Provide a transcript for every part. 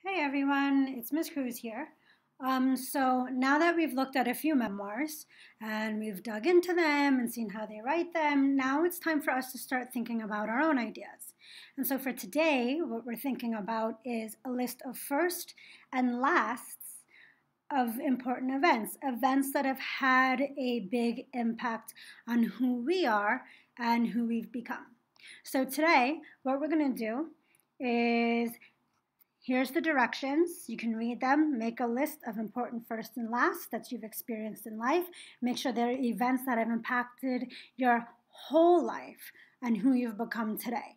Hey everyone, it's Miss Cruz here. So now that we've looked at a few memoirs and we've dug into them and seen how they write them, now it's time for us to start thinking about our own ideas. And so for today, what we're thinking about is a list of first and lasts of important events, events that have had a big impact on who we are and who we've become. So today, what we're going to do is here's the directions. You can read them. Make a list of important first and last that you've experienced in life. Make sure they're events that have impacted your whole life and who you've become today.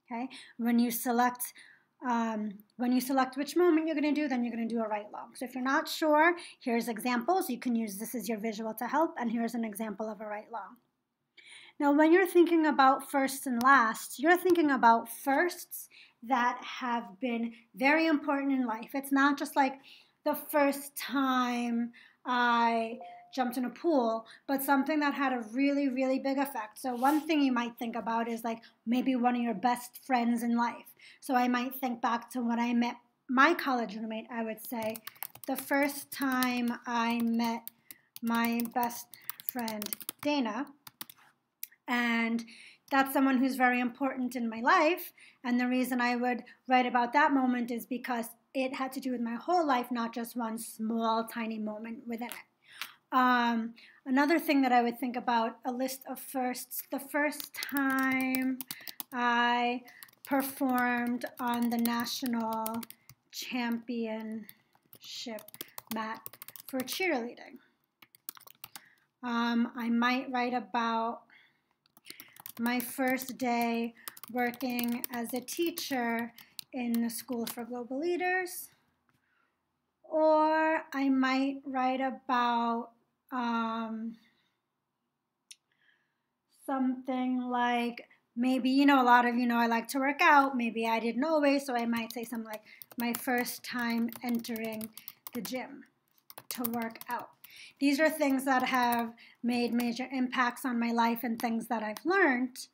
Okay? When you select which moment you're going to do, then you're going to do a write long. So if you're not sure, here's examples. You can use this as your visual to help, and here's an example of a write long. Now, when you're thinking about firsts and lasts, you're thinking about firsts that have been very important in life. It's not just like the first time I jumped in a pool, but something that had a really, really big effect. So one thing you might think about is like maybe one of your best friends in life. So I might think back to when I met my college roommate. I would say the first time I met my best friend, Dana, and that's someone who's very important in my life. And the reason I would write about that moment is because it had to do with my whole life, not just one small, tiny moment within it. Another thing that I would think about, a list of firsts, the first time I performed on the national championship mat for cheerleading. I might write about my first day working as a teacher in the School for Global Leaders, or I might write about something like maybe, a lot of you know I like to work out. Maybe I didn't always, so I might say something like my first time entering the gym to work out. These are things that have made major impacts on my life and things that I've learned,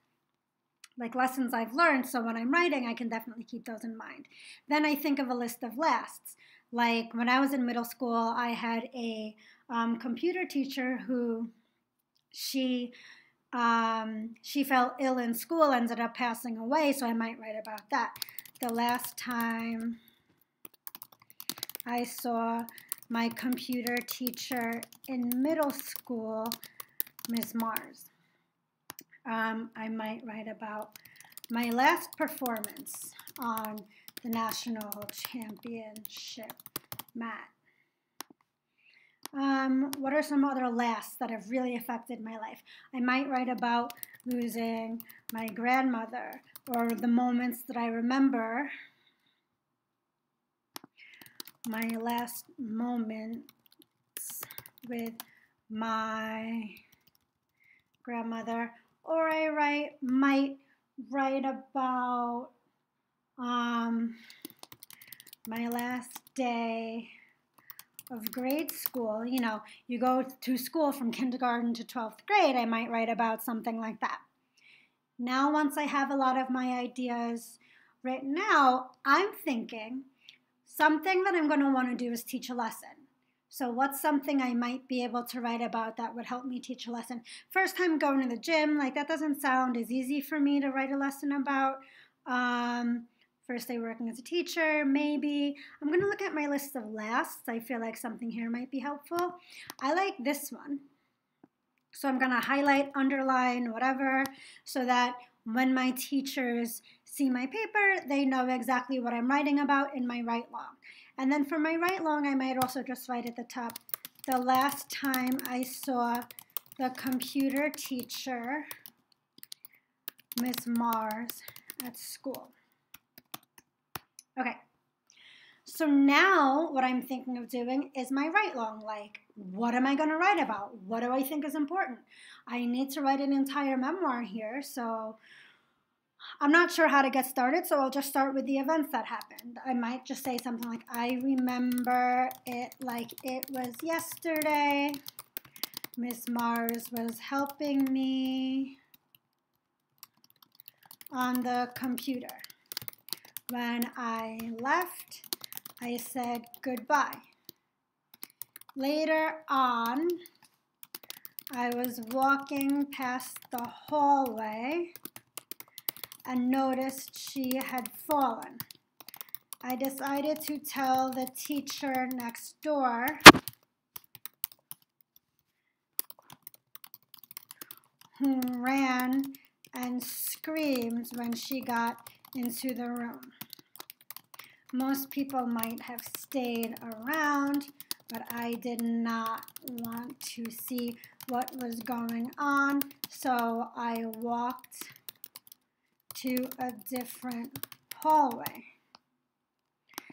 like lessons I've learned. So when I'm writing, I can definitely keep those in mind. Then I think of a list of lasts. Like when I was in middle school, I had a computer teacher who she fell ill in school, ended up passing away, so I might write about that. The last time I saw my computer teacher in middle school, Ms. Mars. I might write about my last performance on the national championship mat. What are some other lasts that have really affected my life? I might write about losing my grandmother, or the moments that I remember, my last moments with my grandmother, or I might write about my last day of grade school. You go to school from kindergarten to 12th grade. I might write about something like that. Now, once I have a lot of my ideas written out, I'm thinking something that I'm going to want to do is teach a lesson. So what's something I might be able to write about that would help me teach a lesson? First time going to the gym, like that doesn't sound as easy for me to write a lesson about. First day working as a teacher, maybe. I'm going to look at my list of lasts. I feel like something here might be helpful. I like this one. So I'm going to highlight, underline, whatever, so that when my teachers see my paper, they know exactly what I'm writing about in my write long. And then for my write long, I might also just write at the top, the last time I saw the computer teacher, Miss Mars, at school. Okay. So now what I'm thinking of doing is my write long. Like, what am I going to write about? What do I think is important? I need to write an entire memoir here, so I'm not sure how to get started, so I'll just start with the events that happened. I might just say something like, I remember it like it was yesterday. Miss Mars was helping me on the computer. When I left, I said goodbye. Later on, I was walking past the hallway and noticed she had fallen. I decided to tell the teacher next door, who ran and screamed when she got into the room. Most people might have stayed around, but I did not want to see what was going on, so I walked to a different hallway.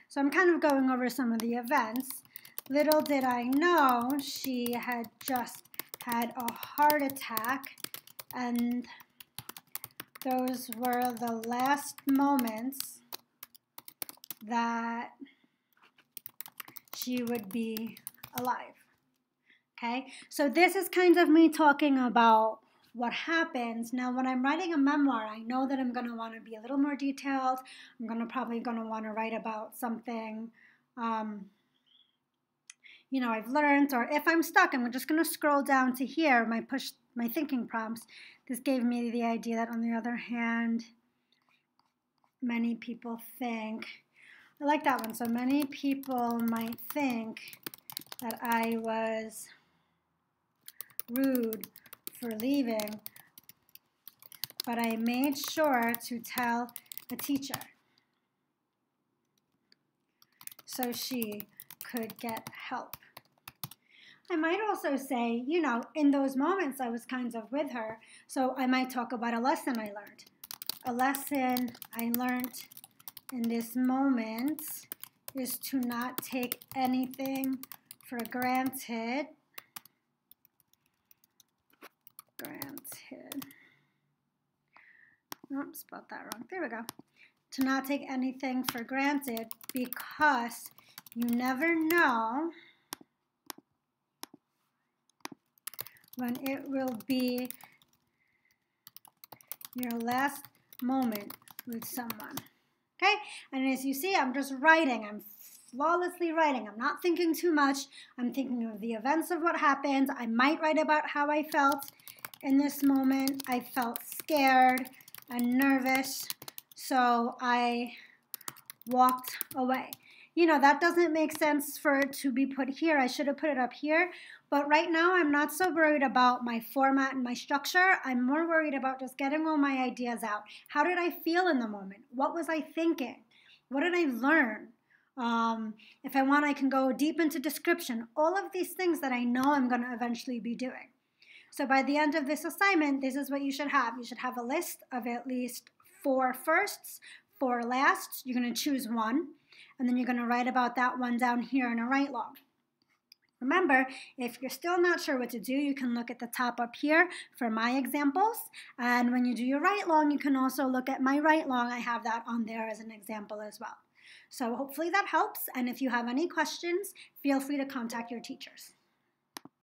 So I'm kind of going over some of the events. Little did I know she had just had a heart attack, and those were the last moments that she would be alive. Okay, so this is kind of me talking about what happens. Now, when I'm writing a memoir, I know that I'm going to want to be a little more detailed. I'm probably going to want to write about something, I've learned, or if I'm stuck, I'm just going to scroll down to here, my thinking prompts. This gave me the idea that, on the other hand, many people think, I like that one. So many people might think that I was rude for leaving, but I made sure to tell the teacher so she could get help. I might also say, in those moments I was kind of with her, so I might talk about a lesson I learned. A lesson I learned in this moment is to not take anything for granted. Oops, spelled that wrong. There we go. To not take anything for granted, because you never know when it will be your last moment with someone. Okay? And as you see, I'm just writing. I'm flawlessly writing. I'm not thinking too much. I'm thinking of the events of what happened. I might write about how I felt in this moment. I felt scared and nervous, so I walked away. That doesn't make sense for it to be put here. I should have put it up here. But right now, I'm not so worried about my format and my structure. I'm more worried about just getting all my ideas out. How did I feel in the moment? What was I thinking? What did I learn? If I want, I can go deep into description. All of these things that I know I'm going to eventually be doing. So by the end of this assignment, this is what you should have. You should have a list of at least 4 firsts, 4 lasts. You're going to choose one, and then you're going to write about that one down here in a write log. Remember, if you're still not sure what to do, you can look at the top up here for my examples. And when you do your write log, you can also look at my write log. I have that on there as an example as well. So hopefully that helps. And if you have any questions, feel free to contact your teachers.